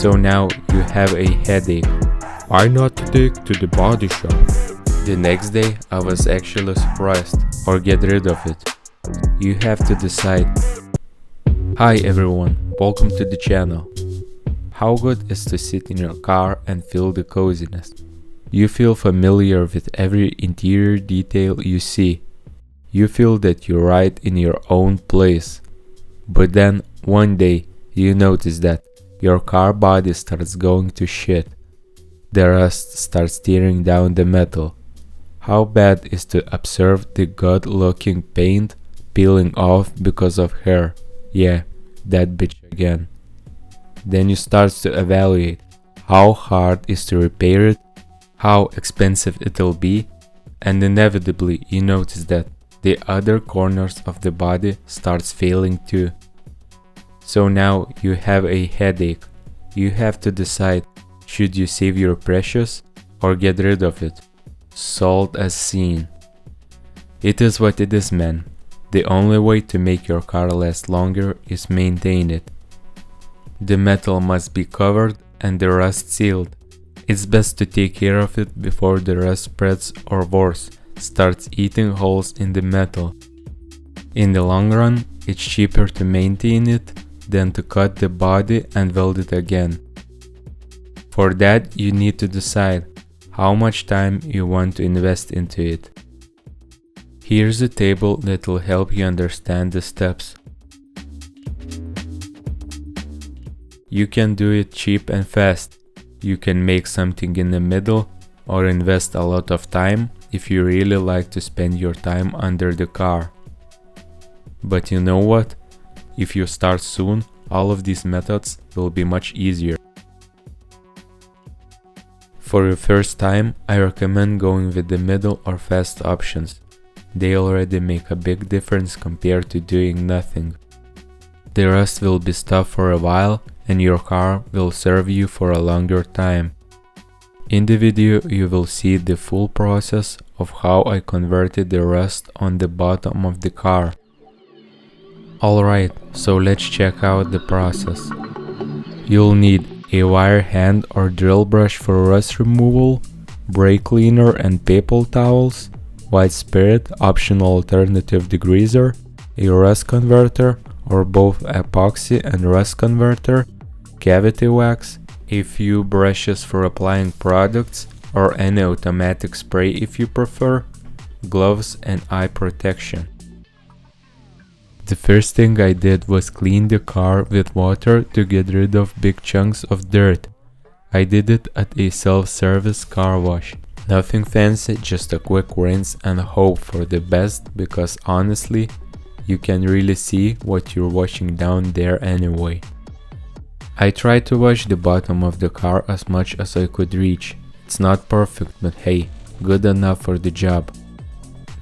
So now you have a headache. Why not take to the body shop? The next day I was actually surprised, or get rid of it. You have to decide. Hi everyone, welcome to the channel. How good is to sit in your car and feel the coziness? You feel familiar with every interior detail you see. You feel that you're right in your own place. But then one day you notice that your car body starts going to shit. The rust starts tearing down the metal. How bad is to observe the good-looking paint peeling off because of hair? Yeah, that bitch again. Then you start to evaluate how hard is to repair it, how expensive it'll be, and inevitably you notice that the other corners of the body starts failing too. So now you have a headache. You have to decide, should you save your precious or get rid of it? Sold as seen. It is what it is, man. The only way to make your car last longer is maintain it. The metal must be covered and the rust sealed. It's best to take care of it before the rust spreads or worse, starts eating holes in the metal. In the long run, it's cheaper to maintain it than to cut the body and weld it again. For that, you need to decide how much time you want to invest into it. Here's a table that will help you understand the steps. You can do it cheap and fast. You can make something in the middle or invest a lot of time if you really like to spend your time under the car. But you know what? If you start soon, all of these methods will be much easier. For your first time, I recommend going with the middle or fast options. They already make a big difference compared to doing nothing. The rest will be stuck for a while and your car will serve you for a longer time. In the video you will see the full process of how I converted the rust on the bottom of the car. Alright, so let's check out the process. You'll need a wire hand or drill brush for rust removal, brake cleaner and paper towels, white spirit, optional alternative degreaser, a rust converter or both epoxy and rust converter, cavity wax, a few brushes for applying products or any automatic spray if you prefer, gloves and eye protection. The first thing I did was clean the car with water to get rid of big chunks of dirt. I did it at a self-service car wash. Nothing fancy, just a quick rinse and hope for the best because honestly, you can really see what you're washing down there anyway. I tried to wash the bottom of the car as much as I could reach. It's not perfect, but hey, good enough for the job.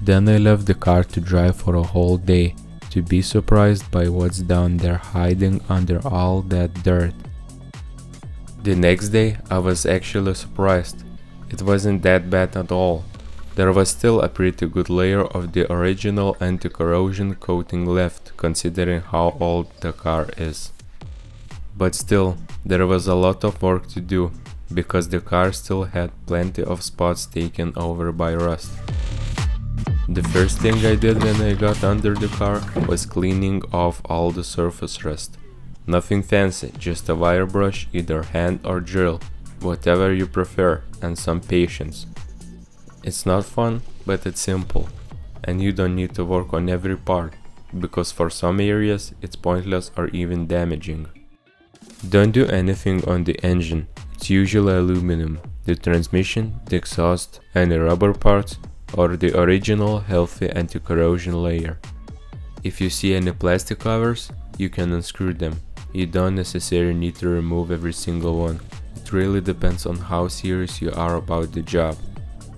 Then I left the car to dry for a whole day, to be surprised by what's down there hiding under all that dirt. The next day I was actually surprised. It wasn't that bad at all. There was still a pretty good layer of the original anti-corrosion coating left, considering how old the car is. But still, there was a lot of work to do, because the car still had plenty of spots taken over by rust. The first thing I did when I got under the car was cleaning off all the surface rust. Nothing fancy, just a wire brush, either hand or drill, whatever you prefer, and some patience. It's not fun, but it's simple, and you don't need to work on every part, because for some areas it's pointless or even damaging. Don't do anything on the engine, it's usually aluminum, the transmission, the exhaust, any rubber parts, or the original healthy anti-corrosion layer. If you see any plastic covers, you can unscrew them. You don't necessarily need to remove every single one. It really depends on how serious you are about the job.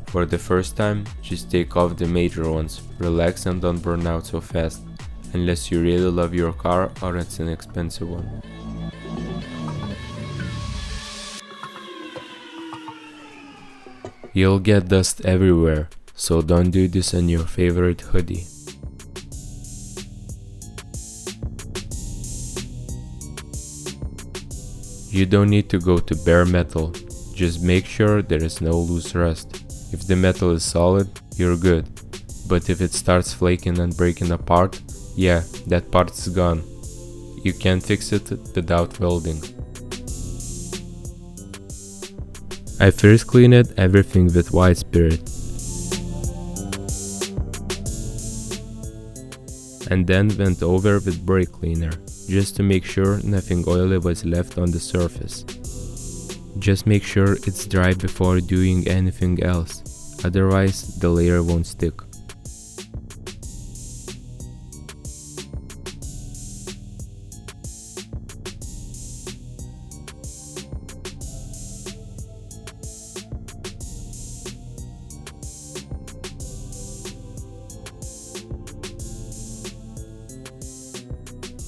For the first time, just take off the major ones, relax and don't burn out so fast, unless you really love your car or it's an expensive one. You'll get dust everywhere, so don't do this on your favorite hoodie. You don't need to go to bare metal, just make sure there is no loose rust. If the metal is solid, you're good, but if it starts flaking and breaking apart, yeah, that part is gone. You can't fix it without welding. I first cleaned everything with white spirit, and then went over with brake cleaner, just to make sure nothing oily was left on the surface. Just make sure it's dry before doing anything else, otherwise the layer won't stick.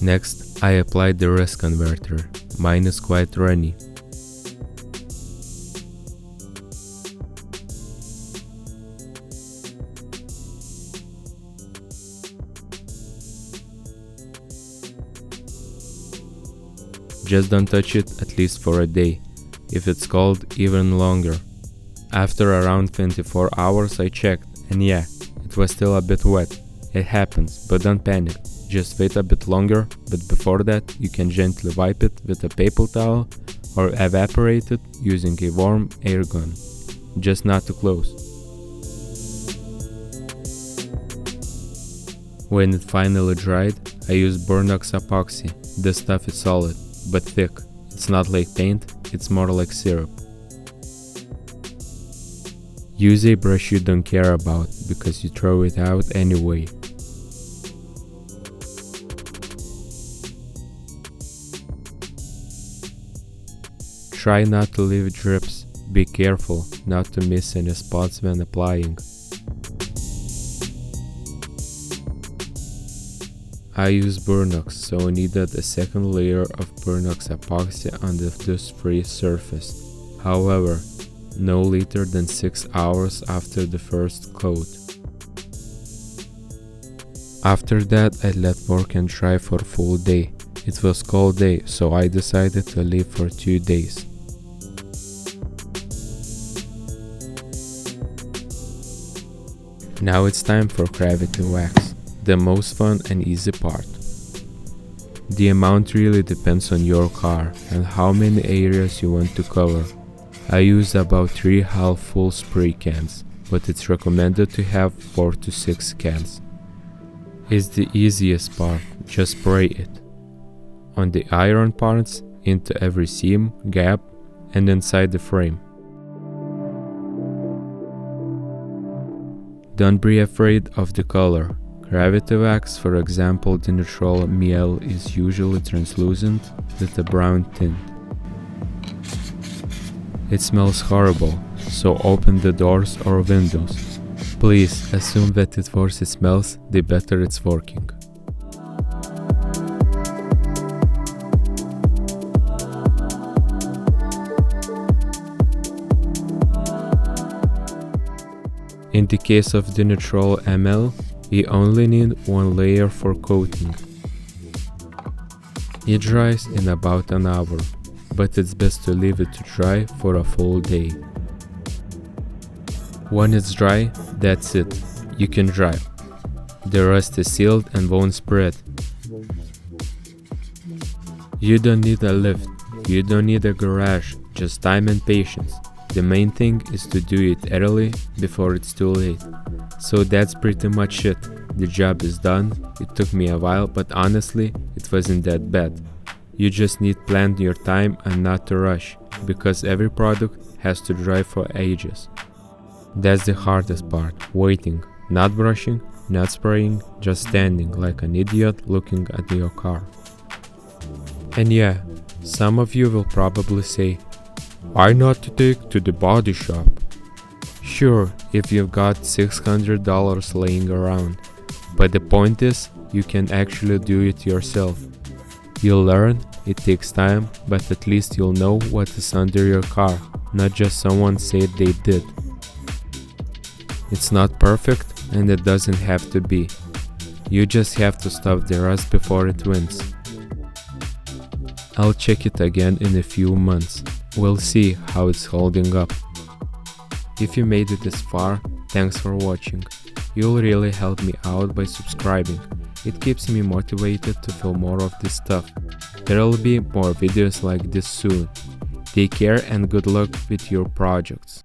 Next, I applied the rust converter. Mine is quite runny. Just don't touch it at least for a day. If it's cold, even longer. After around 24 hours I checked, and yeah, it was still a bit wet. It happens, but don't panic. Just wait a bit longer, but before that you can gently wipe it with a paper towel or evaporate it using a warm air gun, just not too close. When it finally dried, I used Burnox Epoxy. This stuff is solid, but thick. It's not like paint, it's more like syrup. Use a brush you don't care about, because you throw it out anyway. Try not to leave drips. Be careful not to miss any spots when applying. I used Burnox, so I needed a second layer of Burnox Epoxy on the dust-free surface. However, no later than 6 hours after the first coat. After that, I let work and dry for a full day. It was cold day, so I decided to leave for 2 days. Now it's time for gravity wax, the most fun and easy part. The amount really depends on your car and how many areas you want to cover. I use about 3 half full spray cans, but it's recommended to have 4 to 6 cans. It's the easiest part, just spray it. On the iron parts, into every seam, gap, and inside the frame. Don't be afraid of the color. Gravity wax, for example the neutral miel, is usually translucent with a brown tint. It smells horrible, so open the doors or windows. Please assume that the worse it smells, the better it's working. In the case of the neutral ML, you only need 1 layer for coating. It dries in about an hour, but it's best to leave it to dry for a full day. When it's dry, that's it, you can dry. The rest is sealed and won't spread. You don't need a lift, you don't need a garage, just time and patience. The main thing is to do it early before it's too late. So that's pretty much it. The job is done. It took me a while, but honestly, it wasn't that bad. You just need to plan your time and not to rush, because every product has to dry for ages. That's the hardest part, waiting, not brushing, not spraying, just standing like an idiot looking at your car. And yeah, some of you will probably say, why not to take to the body shop? Sure, if you've got $600 laying around, but the point is, you can actually do it yourself. You'll learn, it takes time, but at least you'll know what is under your car, not just someone said they did. It's not perfect, and it doesn't have to be. You just have to stop the rust before it wins. I'll check it again in a few months. We'll see how it's holding up. If you made it this far, thanks for watching. You'll really help me out by subscribing. It keeps me motivated to film more of this stuff. There'll be more videos like this soon. Take care and good luck with your projects.